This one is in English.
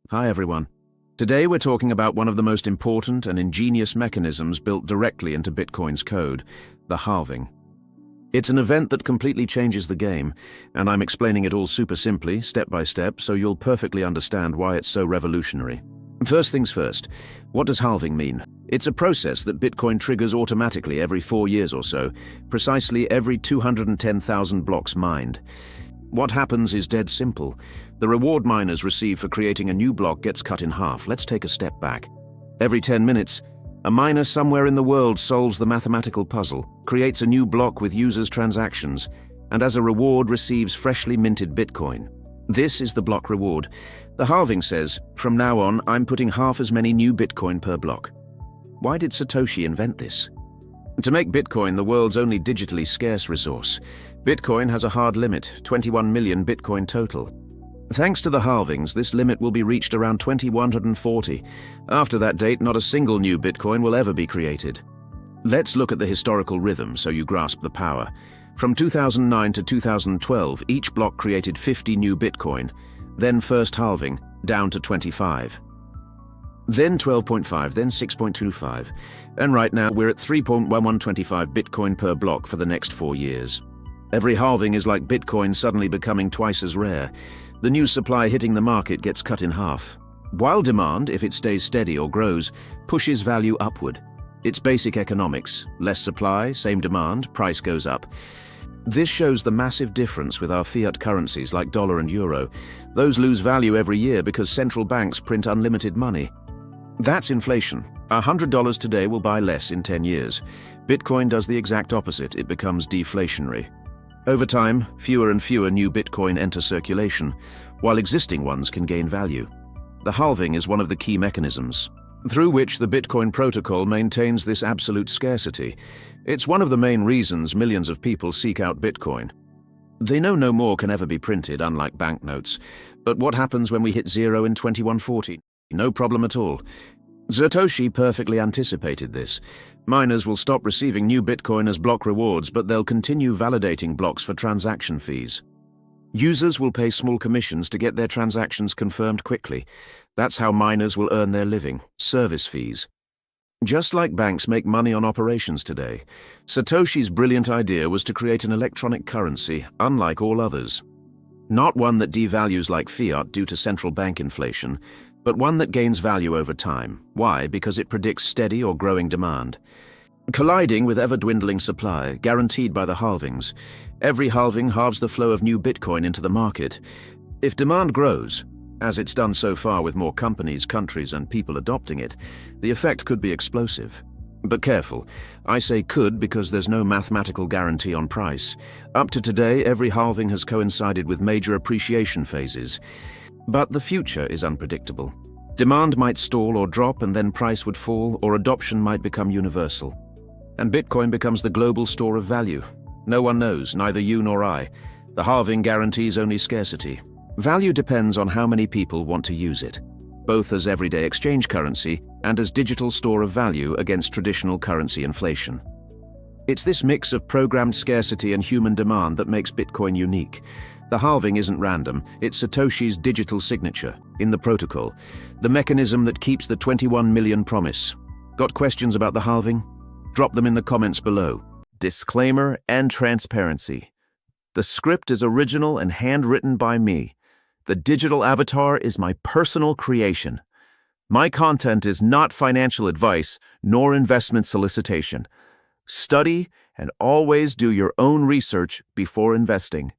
Hi everyone. Today we're talking about one of the most important and ingenious mechanisms built directly into Bitcoin's code, the halving. It's an event that completely changes the game, and I'm explaining it all super simply, step by step, so you'll perfectly understand why it's so revolutionary. First things first, what does halving mean? It's a process that Bitcoin triggers automatically every 4 years or so, precisely every 210,000 blocks mined. What happens is dead simple. The reward miners receive for creating a new block gets cut in half. Let's take a step back. Every 10 minutes, a miner somewhere in the world solves the mathematical puzzle, creates a new block with users' transactions, and as a reward receives freshly minted Bitcoin. This is the block reward. The halving says, from now on, I'm putting half as many new Bitcoin per block. Why did Satoshi invent this? To make Bitcoin the world's only digitally scarce resource, Bitcoin has a hard limit, 21 million Bitcoin total. Thanks to the halvings, this limit will be reached around 2140. After that date, not a single new Bitcoin will ever be created. Let's look at the historical rhythm so you grasp the power. From 2009 to 2012, each block created 50 new Bitcoin, then first halving, down to 25. Then 12.5, then 6.25, and right now we're at 3.1125 Bitcoin per block for the next 4 years. Every halving is like Bitcoin suddenly becoming twice as rare. The new supply hitting the market gets cut in half, while demand, if it stays steady or grows, pushes value upward. It's basic economics. Less supply, same demand, price goes up. This shows the massive difference with our fiat currencies like dollar and euro. Those lose value every year because central banks print unlimited money. That's inflation. $100 today will buy less in 10 years. Bitcoin does the exact opposite. It becomes deflationary. Over time, fewer and fewer new Bitcoin enter circulation, while existing ones can gain value. The halving is one of the key mechanisms through which the Bitcoin protocol maintains this absolute scarcity. It's one of the main reasons millions of people seek out Bitcoin. They know no more can ever be printed, unlike banknotes. But what happens when we hit zero in 2140? No problem at all. Satoshi perfectly anticipated this. Miners will stop receiving new Bitcoin as block rewards, but they'll continue validating blocks for transaction fees. Users will pay small commissions to get their transactions confirmed quickly. That's how miners will earn their living, service fees. Just like banks make money on operations today, Satoshi's brilliant idea was to create an electronic currency unlike all others. Not one that devalues like fiat due to central bank inflation, but one that gains value over time. Why? Because it predicts steady or growing demand. Colliding with ever-dwindling supply, guaranteed by the halvings. Every halving halves the flow of new Bitcoin into the market. If demand grows, as it's done so far with more companies, countries, and people adopting it, the effect could be explosive. But careful, I say could because there's no mathematical guarantee on price. Up to today, every halving has coincided with major appreciation phases. But the future is unpredictable. Demand might stall or drop, and then price would fall, or adoption might become universal. And Bitcoin becomes the global store of value. No one knows, neither you nor I. The halving guarantees only scarcity. Value depends on how many people want to use it, both as everyday exchange currency and as digital store of value against traditional currency inflation. It's this mix of programmed scarcity and human demand that makes Bitcoin unique. The halving isn't random, it's Satoshi's digital signature in the protocol, the mechanism that keeps the 21 million promise. Got questions about the halving? Drop them in the comments below. Disclaimer and transparency. The script is original and handwritten by me. The digital avatar is my personal creation. My content is not financial advice nor investment solicitation. Study and always do your own research before investing.